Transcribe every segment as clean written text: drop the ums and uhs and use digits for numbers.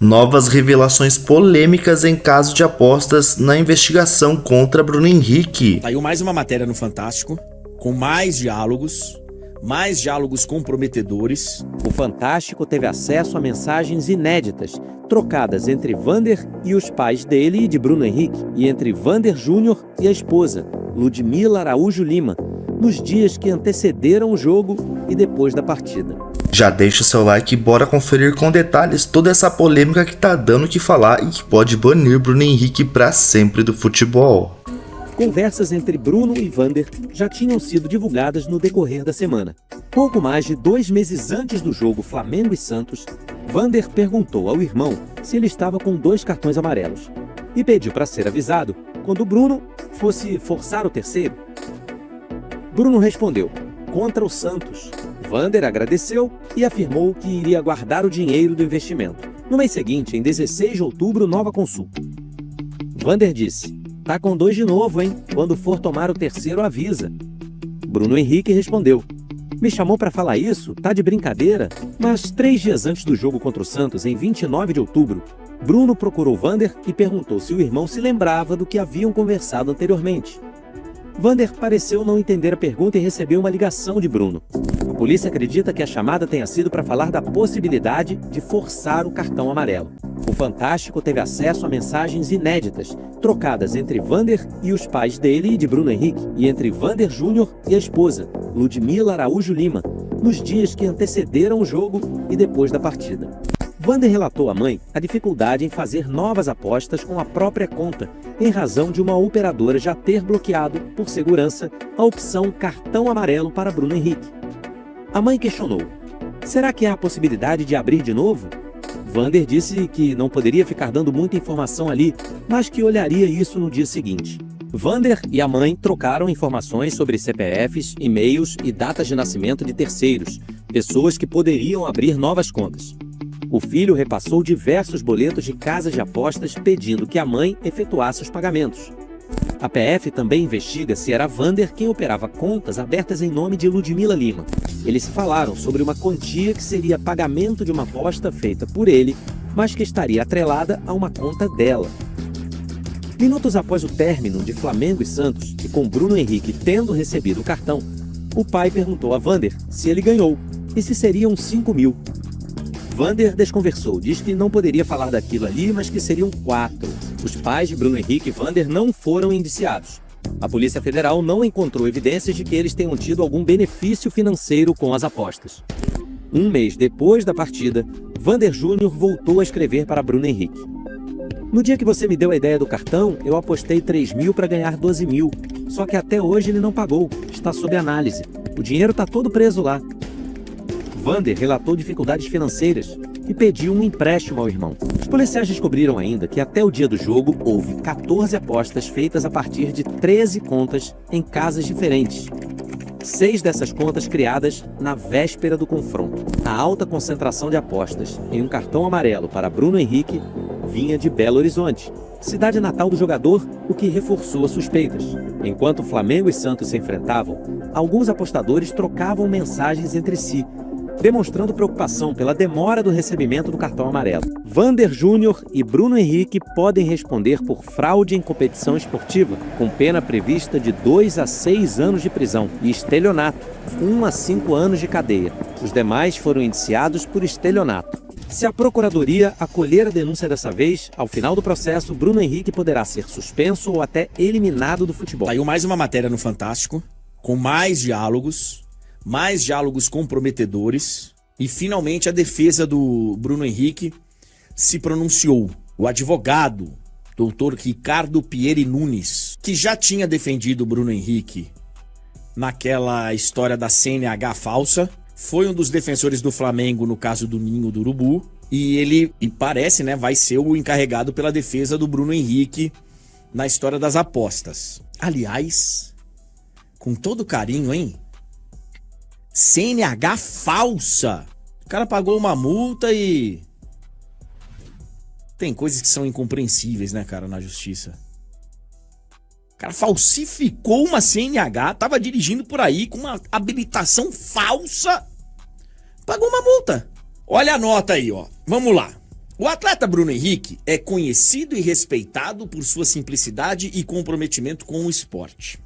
Novas revelações polêmicas em caso de apostas na investigação contra Bruno Henrique. Saiu mais uma matéria no Fantástico, com mais diálogos comprometedores. O Fantástico teve acesso a mensagens inéditas, trocadas entre Vander e os pais dele e de Bruno Henrique, e entre Vander Júnior e a esposa, Ludmila Araújo Lima, nos dias que antecederam o jogo e depois da partida. Já deixa o seu like e bora conferir com detalhes toda essa polêmica que tá dando o que falar e que pode banir Bruno Henrique para sempre do futebol. Conversas entre Bruno e Vander já tinham sido divulgadas no decorrer da semana. Pouco mais de 2 meses antes do jogo Flamengo e Santos, Vander perguntou ao irmão se ele estava com 2 cartões amarelos e pediu para ser avisado quando Bruno fosse forçar o terceiro. Bruno respondeu: contra o Santos. Vander agradeceu e afirmou que iria guardar o dinheiro do investimento. No mês seguinte, em 16 de outubro, nova consulta. Vander disse: tá com 2 de novo, hein? Quando for tomar o terceiro, avisa. Bruno Henrique respondeu: me chamou para falar isso? Tá de brincadeira? Mas 3 dias antes do jogo contra o Santos, em 29 de outubro, Bruno procurou Vander e perguntou se o irmão se lembrava do que haviam conversado anteriormente. Vander pareceu não entender a pergunta e recebeu uma ligação de Bruno. A polícia acredita que a chamada tenha sido para falar da possibilidade de forçar o cartão amarelo. O Fantástico teve acesso a mensagens inéditas, trocadas entre Vander e os pais dele e de Bruno Henrique, e entre Vander Júnior e a esposa, Ludmila Araújo Lima, nos dias que antecederam o jogo e depois da partida. Vander relatou à mãe a dificuldade em fazer novas apostas com a própria conta, em razão de uma operadora já ter bloqueado, por segurança, a opção cartão amarelo para Bruno Henrique. A mãe questionou: será que há a possibilidade de abrir de novo? Vander disse que não poderia ficar dando muita informação ali, mas que olharia isso no dia seguinte. Vander e a mãe trocaram informações sobre CPFs, e-mails e datas de nascimento de terceiros, pessoas que poderiam abrir novas contas. O filho repassou diversos boletos de casas de apostas pedindo que a mãe efetuasse os pagamentos. A PF também investiga se era Vander quem operava contas abertas em nome de Ludmila Lima. Eles falaram sobre uma quantia que seria pagamento de uma aposta feita por ele, mas que estaria atrelada a uma conta dela. Minutos após o término de Flamengo e Santos, e com Bruno Henrique tendo recebido o cartão, o pai perguntou a Vander se ele ganhou e se seriam 5 mil. Vander desconversou, diz que não poderia falar daquilo ali, mas que seriam 4. Os pais de Bruno Henrique e Vander não foram indiciados. A Polícia Federal não encontrou evidências de que eles tenham tido algum benefício financeiro com as apostas. Um mês depois da partida, Vander Júnior voltou a escrever para Bruno Henrique: no dia que você me deu a ideia do cartão, eu apostei 3 mil para ganhar 12 mil. Só que até hoje ele não pagou, está sob análise. O dinheiro está todo preso lá. Vander relatou dificuldades financeiras e pediu um empréstimo ao irmão. Os policiais descobriram ainda que até o dia do jogo houve 14 apostas feitas a partir de 13 contas em casas diferentes. 6 dessas contas criadas na véspera do confronto. A alta concentração de apostas em um cartão amarelo para Bruno Henrique vinha de Belo Horizonte, cidade natal do jogador, o que reforçou as suspeitas. Enquanto Flamengo e Santos se enfrentavam, alguns apostadores trocavam mensagens entre si, demonstrando preocupação pela demora do recebimento do cartão amarelo. Vander Júnior e Bruno Henrique podem responder por fraude em competição esportiva, com pena prevista de 2 a 6 anos de prisão, e estelionato, 1 a 5 anos de cadeia. Os demais foram indiciados por estelionato. Se a Procuradoria acolher a denúncia dessa vez, ao final do processo, Bruno Henrique poderá ser suspenso ou até eliminado do futebol. Saiu mais uma matéria no Fantástico, com mais diálogos comprometedores, e finalmente a defesa do Bruno Henrique se pronunciou. O advogado, doutor Ricardo Pieri Nunes, que já tinha defendido o Bruno Henrique naquela história da CNH falsa, foi um dos defensores do Flamengo no caso do Ninho do Urubu, e ele, parece, vai ser o encarregado pela defesa do Bruno Henrique na história das apostas. Aliás, com todo carinho, hein? CNH falsa. O cara pagou uma multa e... tem coisas que são incompreensíveis, né, cara, na justiça. O cara falsificou uma CNH, tava dirigindo por aí com uma habilitação falsa, pagou uma multa. Olha a nota aí, ó. Vamos lá. O atleta Bruno Henrique é conhecido e respeitado por sua simplicidade e comprometimento com o esporte.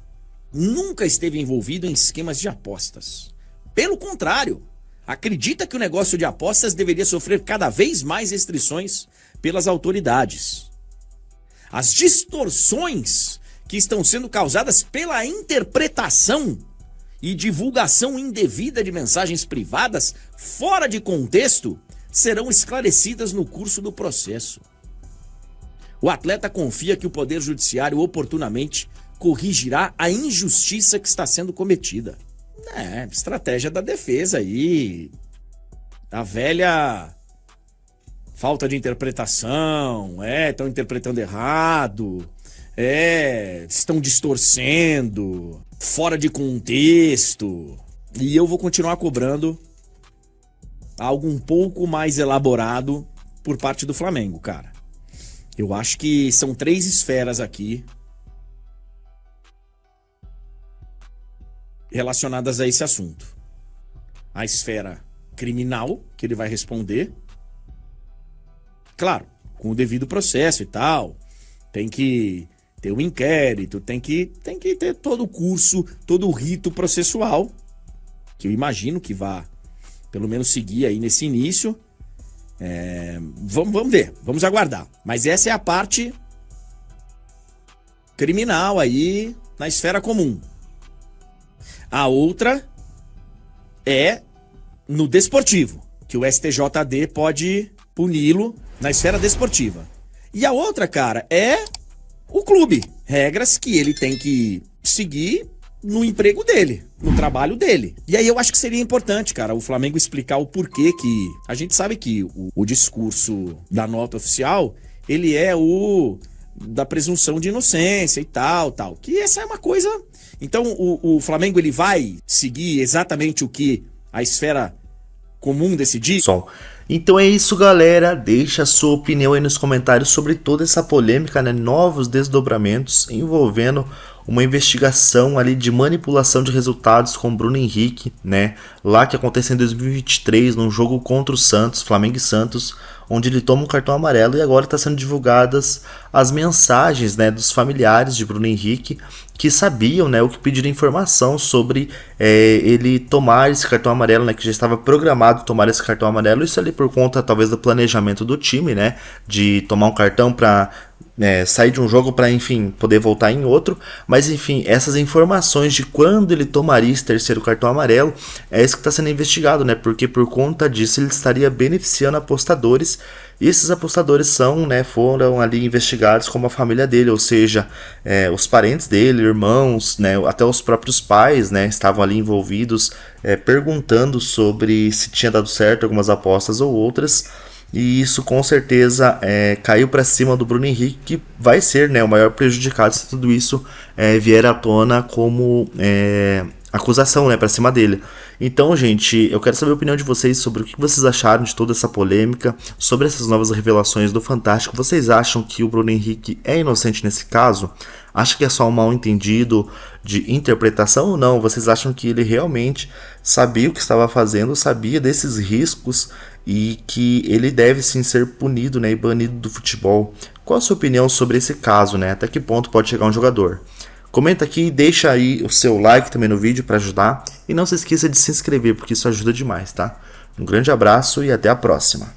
Nunca esteve envolvido em esquemas de apostas. Pelo contrário, acredita que o negócio de apostas deveria sofrer cada vez mais restrições pelas autoridades. As distorções que estão sendo causadas pela interpretação e divulgação indevida de mensagens privadas fora de contexto serão esclarecidas no curso do processo. O atleta confia que o Poder Judiciário oportunamente corrigirá a injustiça que está sendo cometida. Estratégia da defesa aí. A velha falta de interpretação, estão interpretando errado, estão distorcendo, fora de contexto. E eu vou continuar cobrando algo um pouco mais elaborado por parte do Flamengo, cara. Eu acho que são 3 esferas aqui relacionadas a esse assunto. A esfera criminal, que ele vai responder, claro, com o devido processo e tal, tem que ter um inquérito, tem que ter todo o curso, todo o rito processual, que eu imagino que vá pelo menos seguir aí nesse início. Vamos ver, vamos aguardar. Mas essa é a parte criminal aí na esfera comum. A outra é no desportivo, que o STJD pode puni-lo na esfera desportiva. E a outra, cara, é o clube. Regras que ele tem que seguir no emprego dele, no trabalho dele. E aí eu acho que seria importante, cara, o Flamengo explicar o porquê que... A gente sabe que o discurso da nota oficial, ele é o da presunção de inocência e tal. Que essa é uma coisa... Então o Flamengo, ele vai seguir exatamente o que a esfera comum decidir? Então é isso, galera. Deixa a sua opinião aí nos comentários sobre toda essa polêmica, né? Novos desdobramentos envolvendo uma investigação ali de manipulação de resultados com Bruno Henrique, né? Lá que aconteceu em 2023, num jogo contra o Santos, Flamengo e Santos, onde ele toma um cartão amarelo, e agora está sendo divulgadas as mensagens, né, dos familiares de Bruno Henrique, que sabiam, né, o que pediram informação sobre ele tomar esse cartão amarelo, né, que já estava programado tomar esse cartão amarelo. Isso ali por conta talvez do planejamento do time, né, de tomar um cartão para sair de um jogo para, enfim, poder voltar em outro. Mas enfim, essas informações de quando ele tomaria esse terceiro cartão amarelo é isso que está sendo investigado, né? Porque por conta disso ele estaria beneficiando apostadores, e esses apostadores foram ali investigados como a família dele, ou seja, os parentes dele, irmãos, né, até os próprios pais, né, estavam ali envolvidos, perguntando sobre se tinha dado certo algumas apostas ou outras. E isso com certeza caiu para cima do Bruno Henrique, que vai ser, né, o maior prejudicado se tudo isso vier à tona como acusação, né, para cima dele. Então, gente, eu quero saber a opinião de vocês sobre o que vocês acharam de toda essa polêmica, sobre essas novas revelações do Fantástico. Vocês acham que o Bruno Henrique é inocente nesse caso? Acham que é só um mal entendido de interpretação ou não? Vocês acham que ele realmente sabia o que estava fazendo, sabia desses riscos e que ele deve sim ser punido, né, e banido do futebol? Qual a sua opinião sobre esse caso, né? Até que ponto pode chegar um jogador? Comenta aqui e deixa aí o seu like também no vídeo para ajudar. E não se esqueça de se inscrever, porque isso ajuda demais, tá? Um grande abraço e até a próxima.